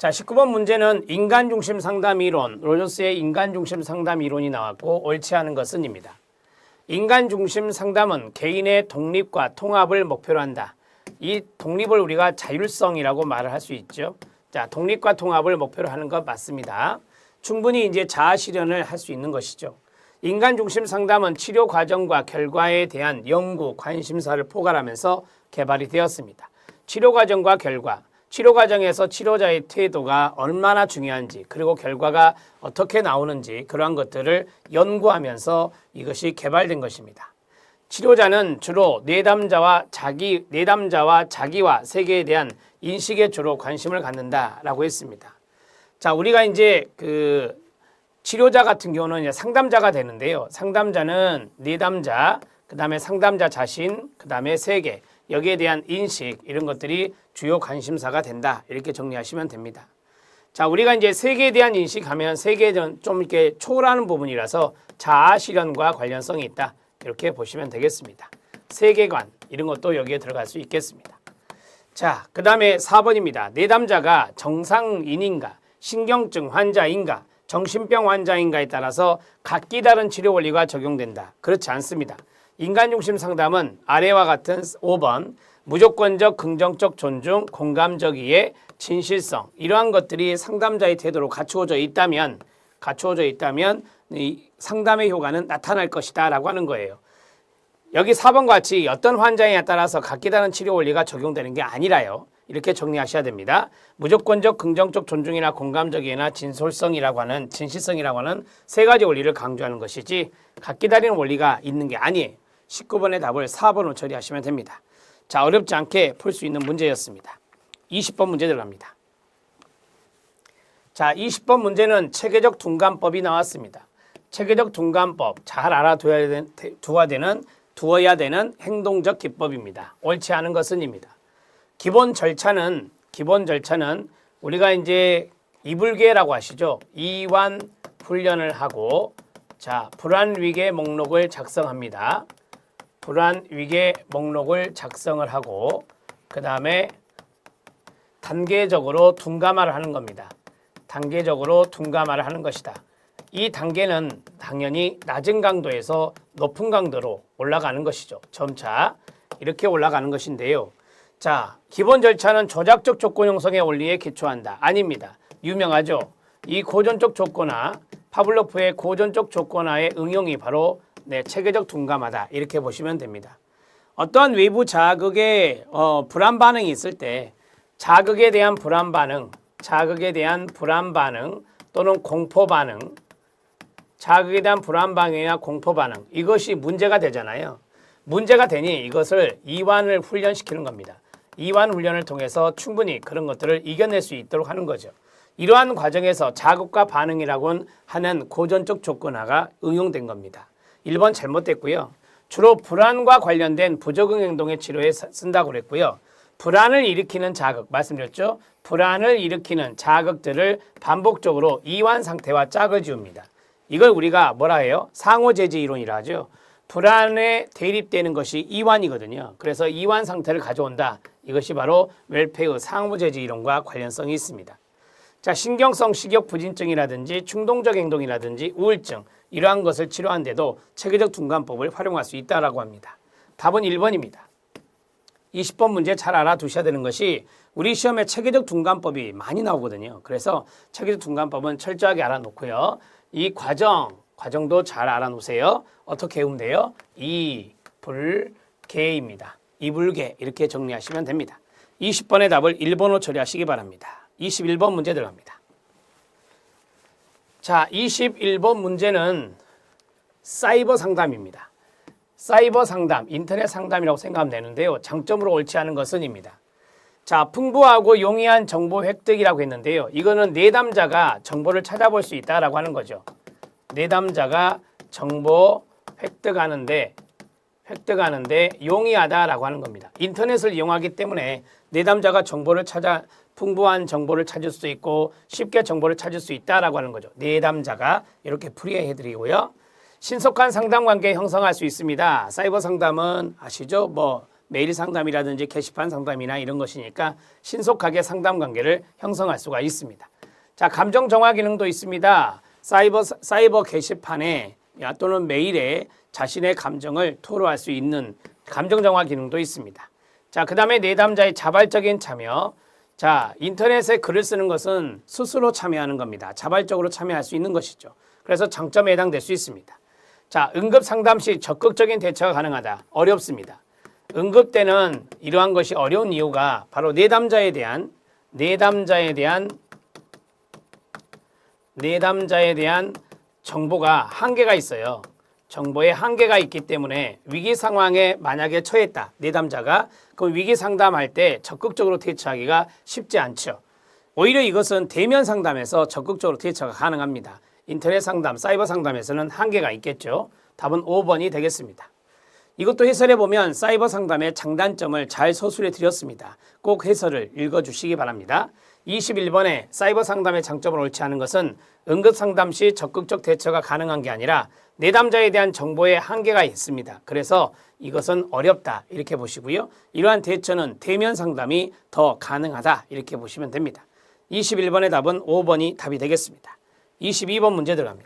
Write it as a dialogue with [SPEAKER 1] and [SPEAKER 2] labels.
[SPEAKER 1] 자, 19번 문제는 인간중심 상담 이론, 로저스의 인간중심 상담 이론이 나왔고 옳지 않은 것은입니다. 인간중심 상담은 개인의 독립과 통합을 목표로 한다. 이 독립을 우리가 자율성이라고 말을 할 수 있죠. 자, 독립과 통합을 목표로 하는 것 맞습니다. 충분히 이제 자아 실현을 할 수 있는 것이죠. 인간중심 상담은 치료 과정과 결과에 대한 연구, 관심사를 포괄하면서 개발이 되었습니다. 치료 과정과 결과, 치료 과정에서 치료자의 태도가 얼마나 중요한지 그리고 결과가 어떻게 나오는지 그러한 것들을 연구하면서 이것이 개발된 것입니다. 치료자는 주로 내담자와 자기와 세계에 대한 인식에 주로 관심을 갖는다라고 했습니다. 자, 우리가 이제 치료자 같은 경우는 이제 상담자가 되는데요. 상담자는 내담자, 그 다음에 상담자 자신, 그 다음에 세계, 여기에 대한 인식 이런 것들이 주요 관심사가 된다. 이렇게 정리하시면 됩니다. 자, 우리가 이제 세계에 대한 인식하면 세계는 좀 이렇게 초월하는 부분이라서 자아 실현과 관련성이 있다. 이렇게 보시면 되겠습니다. 세계관 이런 것도 여기에 들어갈 수 있겠습니다. 자, 그 다음에 4번입니다. 내담자가 정상인인가, 신경증 환자인가, 정신병 환자인가에 따라서 각기 다른 치료 원리가 적용된다. 그렇지 않습니다. 인간중심 상담은 아래와 같은 5번 무조건적 긍정적 존중, 공감적 이해, 진실성 이러한 것들이 상담자의 태도로 갖추어져 있다면 이 상담의 효과는 나타날 것이다 라고 하는 거예요. 여기 4번과 같이 어떤 환자에 따라서 각기 다른 치료 원리가 적용되는 게 아니라요. 이렇게 정리하셔야 됩니다. 무조건적 긍정적 존중이나 공감적 이해나 진실성이라고 하는 세 가지 원리를 강조하는 것이지 각기 다른 원리가 있는 게 아니에요. 19번의 답을 4번으로 처리하시면 됩니다. 자, 어렵지 않게 풀 수 있는 문제였습니다. 20번 문제 들어갑니다. 자, 20번 문제는 체계적 둔감법이 나왔습니다. 체계적 둔감법 잘 두어야 되는 행동적 기법입니다. 옳지 않은 것은입니다. 기본 절차는 우리가 이제 이불계라고 하시죠. 이완 훈련을 하고 자, 불안 위계 목록을 작성합니다. 불안 위계 목록을 작성을 하고 그 다음에 단계적으로 둔감화를 하는 겁니다. 단계적으로 둔감화를 하는 것이다. 이 단계는 당연히 낮은 강도에서 높은 강도로 올라가는 것이죠. 점차 이렇게 올라가는 것인데요. 자, 기본 절차는 조작적 조건 형성의 원리에 기초한다. 아닙니다. 유명하죠. 이 고전적 조건화, 파블로프의 고전적 조건화의 응용이 바로 체계적 둔감하다. 이렇게 보시면 됩니다. 어떠한 외부 자극의 불안 반응이 있을 때 자극에 대한 불안 반응 또는 공포 반응, 자극에 대한 불안 반응이나 공포 반응 이것이 문제가 되잖아요. 문제가 되니 이것을 이완을 훈련시키는 겁니다. 이완 훈련을 통해서 충분히 그런 것들을 이겨낼 수 있도록 하는 거죠. 이러한 과정에서 자극과 반응이라고 하는 고전적 조건화가 응용된 겁니다. 1번 잘못됐고요. 주로 불안과 관련된 부적응 행동의 치료에 쓴다고 그랬고요. 불안을 일으키는 자극 말씀드렸죠. 불안을 일으키는 자극들을 반복적으로 이완 상태와 짝을 지웁니다. 이걸 우리가 뭐라 해요? 상호제지 이론이라 하죠. 불안에 대립되는 것이 이완이거든요. 그래서 이완 상태를 가져온다. 이것이 바로 웰페의 상호제지 이론과 관련성이 있습니다. 자, 신경성 식욕부진증이라든지 충동적 행동이라든지 우울증 이러한 것을 치료하는데도 체계적 둔감법을 활용할 수 있다라고 합니다. 답은 1번입니다. 20번 문제 잘 알아두셔야 되는 것이 우리 시험에 체계적 둔감법이 많이 나오거든요. 그래서 체계적 둔감법은 철저하게 알아놓고요. 이 과정도 잘 알아놓으세요. 어떻게 외우면 돼요? 이불계입니다. 이불계 이렇게 정리하시면 됩니다. 20번의 답을 1번으로 처리하시기 바랍니다. 21번 문제 들어갑니다. 자, 21번 문제는 사이버 상담입니다. 사이버 상담, 인터넷 상담이라고 생각하면 되는데요. 장점으로 옳지 않은 것은입니다. 자, 풍부하고 용이한 정보 획득이라고 했는데요. 이거는 내담자가 정보를 찾아볼 수 있다라고 하는 거죠. 내담자가 정보 획득하는데 용이하다라고 하는 겁니다. 인터넷을 이용하기 때문에 내담자가 풍부한 정보를 찾을 수 있고 쉽게 정보를 찾을 수 있다라고 하는 거죠. 내담자가 이렇게 풀이해드리고요. 신속한 상담 관계 형성할 수 있습니다. 사이버 상담은 아시죠? 메일 상담이라든지 게시판 상담이나 이런 것이니까 신속하게 상담 관계를 형성할 수가 있습니다. 자, 감정 정화 기능도 있습니다. 사이버 게시판에 또는 메일에 자신의 감정을 토로할 수 있는 감정 정화 기능도 있습니다. 자, 그 다음에 내담자의 자발적인 참여. 자, 인터넷에 글을 쓰는 것은 스스로 참여하는 겁니다. 자발적으로 참여할 수 있는 것이죠. 그래서 장점에 해당될 수 있습니다. 자, 응급 상담 시 적극적인 대처가 가능하다. 어렵습니다. 응급 때는 이러한 것이 어려운 이유가 바로 내담자에 대한 정보가 한계가 있어요. 정보에 한계가 있기 때문에 위기 상황에 만약에 처했다. 내담자가 그 위기 상담할 때 적극적으로 대처하기가 쉽지 않죠. 오히려 이것은 대면 상담에서 적극적으로 대처가 가능합니다. 인터넷 상담, 사이버 상담에서는 한계가 있겠죠. 답은 5번이 되겠습니다. 이것도 해설해 보면 사이버 상담의 장단점을 잘 서술해 드렸습니다. 꼭 해설을 읽어주시기 바랍니다. 21번에 사이버 상담의 장점을 옳지 않은 것은 응급 상담 시 적극적 대처가 가능한 게 아니라 내담자에 대한 정보에 한계가 있습니다. 그래서 이것은 어렵다 이렇게 보시고요. 이러한 대처는 대면 상담이 더 가능하다 이렇게 보시면 됩니다. 21번의 답은 5번이 답이 되겠습니다. 22번 문제 들어갑니다.